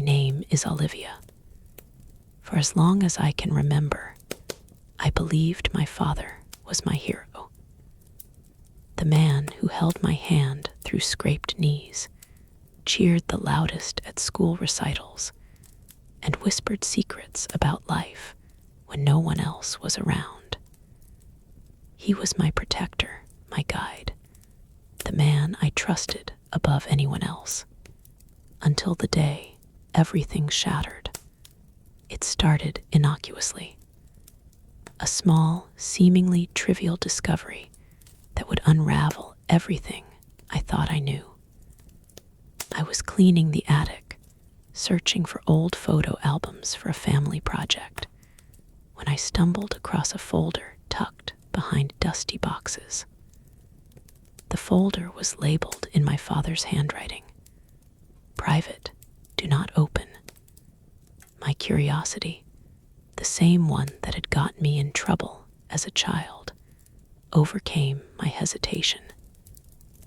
My name is Olivia. For as long as I can remember, I believed my father was my hero. The man who held my hand through scraped knees, cheered the loudest at school recitals, and whispered secrets about life when no one else was around. He was my protector, my guide, the man I trusted above anyone else, until the day everything shattered. It started innocuously. A small, seemingly trivial discovery that would unravel everything I thought I knew. I was cleaning the attic, searching for old photo albums for a family project, when I stumbled across a folder tucked behind dusty boxes. The folder was labeled in my father's handwriting. Private, do not open. My curiosity, the same one that had got me in trouble as a child, overcame my hesitation.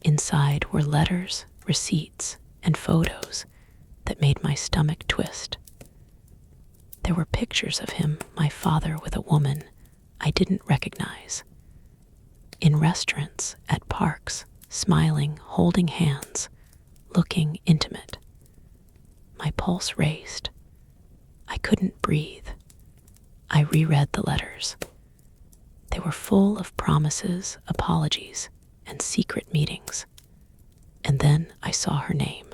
Inside were letters, receipts, and photos that made my stomach twist. There were pictures of him, my father, with a woman I didn't recognize. In restaurants, at parks, smiling, holding hands, looking intimate. My pulse raced. I couldn't breathe. I reread the letters. They were full of promises, apologies, and secret meetings. And then I saw her name.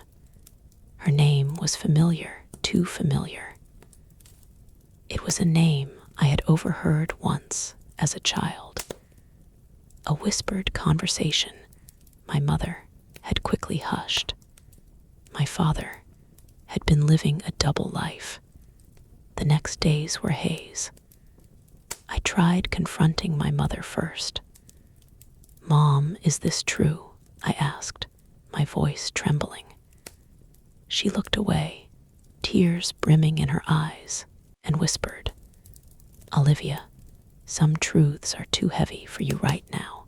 Her name was familiar, too familiar. It was a name I had overheard once as a child. A whispered conversation my mother had quickly hushed. My father had been living a double life. The next days were haze. I tried confronting my mother first. "Mom, is this true?" I asked, my voice trembling. She looked away, tears brimming in her eyes, and whispered, "Olivia, some truths are too heavy for you right now."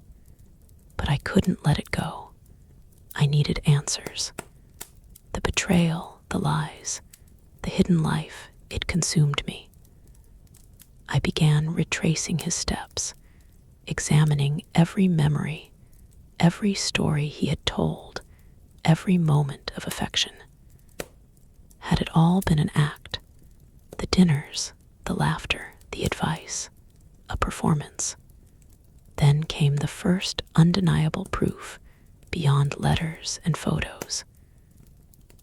But I couldn't let it go. I needed answers. The betrayal, the lies, the hidden life, it consumed me. I began retracing his steps, examining every memory, every story he had told, every moment of affection. Had it all been an act? The dinners, the laughter, the advice, a performance. Then came the first undeniable proof beyond letters and photos.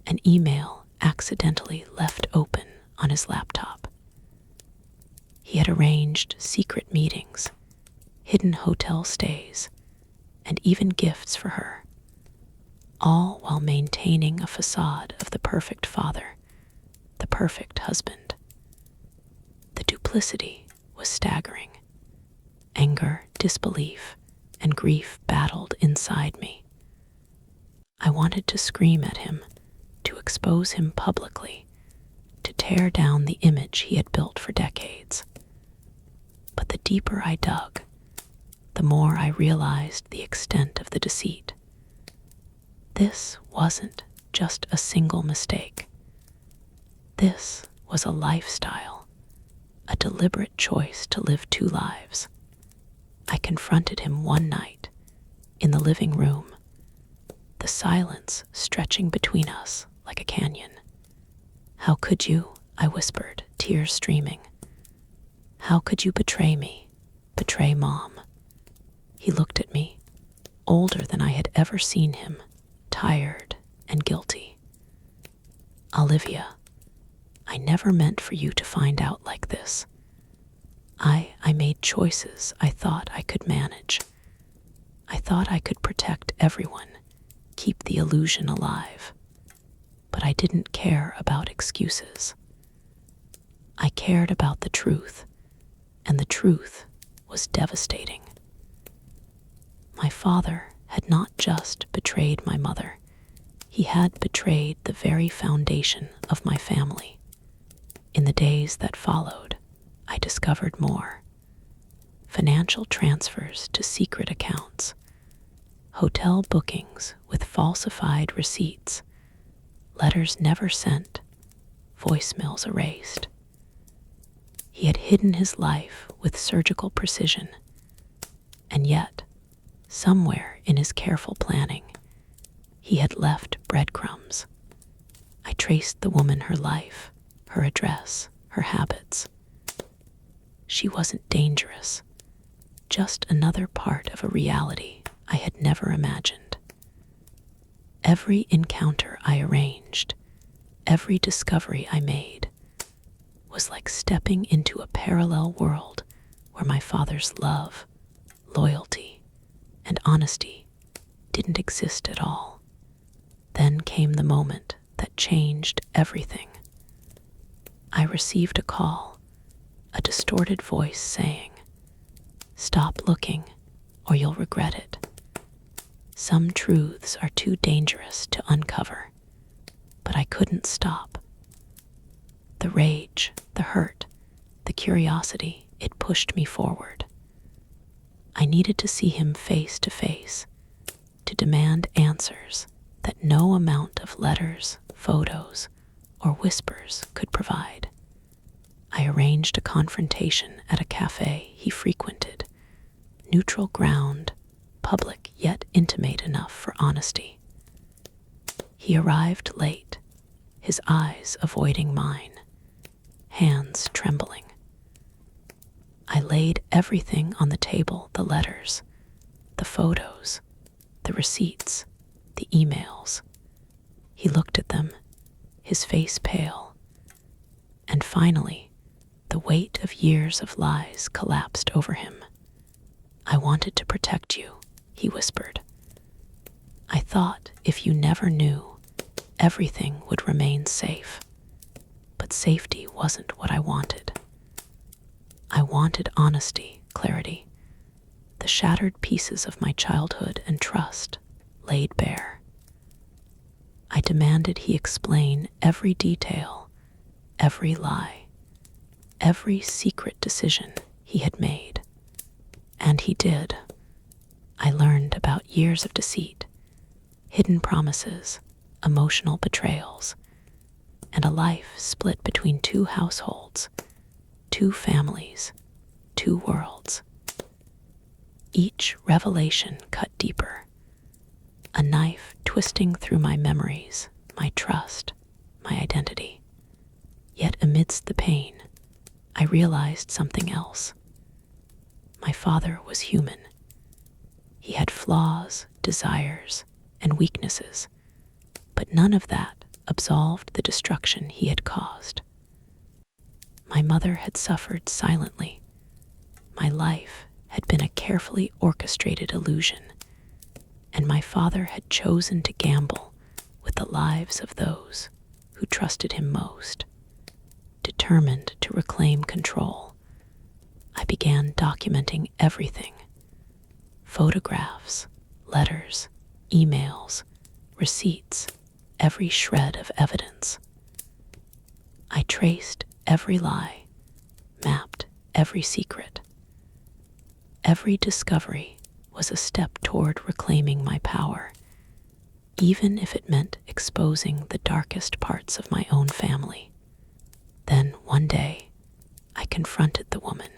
An email accidentally left open on his laptop. He had arranged secret meetings, hidden hotel stays, and even gifts for her, all while maintaining a facade of the perfect father, the perfect husband. The duplicity was staggering. Anger, disbelief, and grief battled inside me. I wanted to scream at him, to expose him publicly, to tear down the image he had built for decades. But the deeper I dug, the more I realized the extent of the deceit. This wasn't just a single mistake. This was a lifestyle, a deliberate choice to live two lives. I confronted him one night, in the living room, the silence stretching between us like a canyon. "How could you?" I whispered, tears streaming. "How could you betray me, betray Mom?" He looked at me, older than I had ever seen him, tired and guilty. "Olivia, I never meant for you to find out like this. I made choices I thought I could manage. I thought I could protect everyone, keep the illusion alive. But I didn't care about excuses. I cared about the truth, and the truth was devastating. My father had not just betrayed my mother, he had betrayed the very foundation of my family. In the days that followed, I discovered more. Financial transfers to secret accounts, hotel bookings with falsified receipts, letters never sent, voicemails erased. He had hidden his life with surgical precision, and yet, somewhere in his careful planning, he had left breadcrumbs. I traced the woman, her life, her address, her habits. She wasn't dangerous, just another part of a reality I had never imagined. Every encounter I arranged, every discovery I made, was like stepping into a parallel world where my father's love, loyalty, and honesty didn't exist at all. Then came the moment that changed everything. I received a call, a distorted voice saying, "Stop looking, or you'll regret it. Some truths are too dangerous to uncover." But I couldn't stop. The rage, the hurt, the curiosity, it pushed me forward. I needed to see him face to face, to demand answers that no amount of letters, photos, or whispers could provide. I arranged a confrontation at a cafe he frequented, neutral ground, public yet intimate enough for honesty. He arrived late, his eyes avoiding mine, hands trembling. I laid everything on the table, the letters, the photos, the receipts, the emails. He looked at them, his face pale, and finally, the weight of years of lies collapsed over him. "I wanted to protect you," he whispered. "I thought if you never knew, everything would remain safe. But safety wasn't what I wanted. I wanted honesty, clarity, the shattered pieces of my childhood and trust laid bare. I demanded he explain every detail, every lie, every secret decision he had made. And he did. I learned about years of deceit, hidden promises, emotional betrayals, and a life split between two households, two families, two worlds. Each revelation cut deeper, a knife twisting through my memories, my trust, my identity. Yet amidst the pain, I realized something else. My father was human. He had flaws, desires, and weaknesses, but none of that absolved the destruction he had caused. My mother had suffered silently. My life had been a carefully orchestrated illusion, and my father had chosen to gamble with the lives of those who trusted him most. Determined to reclaim control, I began documenting everything: photographs, letters, emails, receipts, every shred of evidence. I traced every lie, mapped every secret. Every discovery was a step toward reclaiming my power, even if it meant exposing the darkest parts of my own family. Then, one day, I confronted the woman.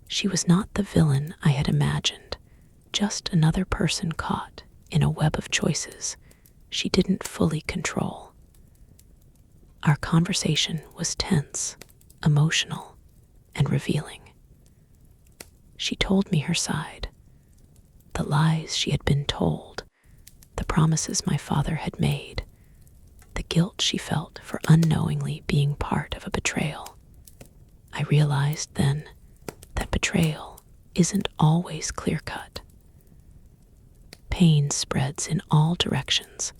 She was not the villain I had imagined, just another person caught in a web of choices she didn't fully control. Our conversation was tense, emotional, and revealing. She told me her side, the lies she had been told, the promises my father had made, the guilt she felt for unknowingly being part of a betrayal. I realized then that betrayal isn't always clear-cut. Pain spreads in all directions,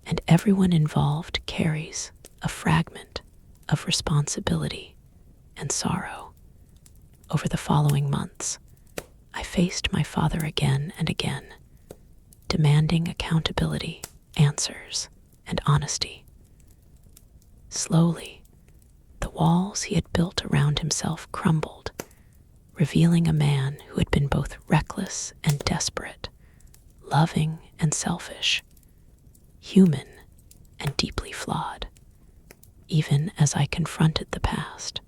and everyone involved carries a fragment of responsibility and sorrow. Over the following months, I faced my father again and again, demanding accountability, answers, and honesty. Slowly, the walls he had built around himself crumbled, revealing a man who had been both reckless and desperate, loving and selfish, human and deeply flawed. Even as I confronted the past,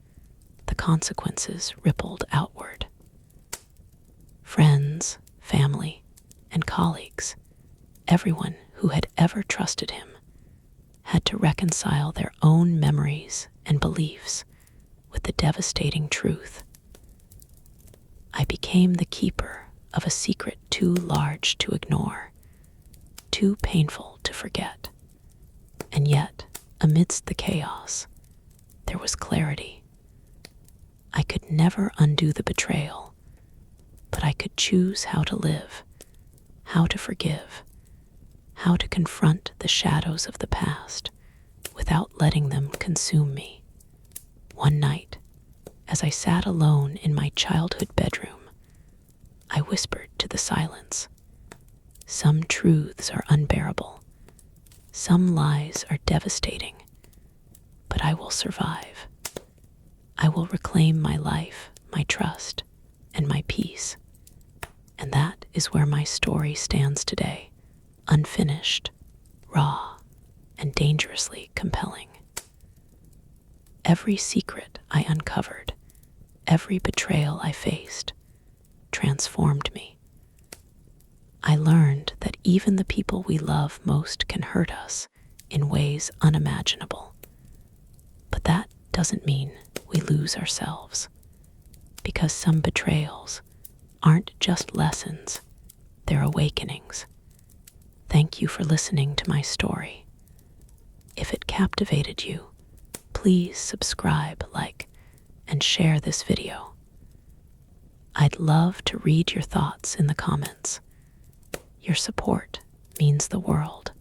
the consequences rippled outward. Friends, family, and colleagues, everyone who had ever trusted him, had to reconcile their own memories and beliefs with the devastating truth. I became the keeper of a secret too large to ignore, too painful to forget. And yet, amidst the chaos, there was clarity. I could never undo the betrayal, but I could choose how to live, how to forgive, how to confront the shadows of the past without letting them consume me. One night, as I sat alone in my childhood bedroom, I whispered to the silence, "Some truths are unbearable. Some lies are devastating, but I will survive. I will reclaim my life, my trust, and my peace." And that is where my story stands today, unfinished, raw, and dangerously compelling. Every secret I uncovered, every betrayal I faced, transformed me. I learned that even the people we love most can hurt us in ways unimaginable. But that doesn't mean we lose ourselves, because some betrayals aren't just lessons, they're awakenings. Thank you for listening to my story. If it captivated you, please subscribe, like, and share this video. I'd love to read your thoughts in the comments. Your support means the world.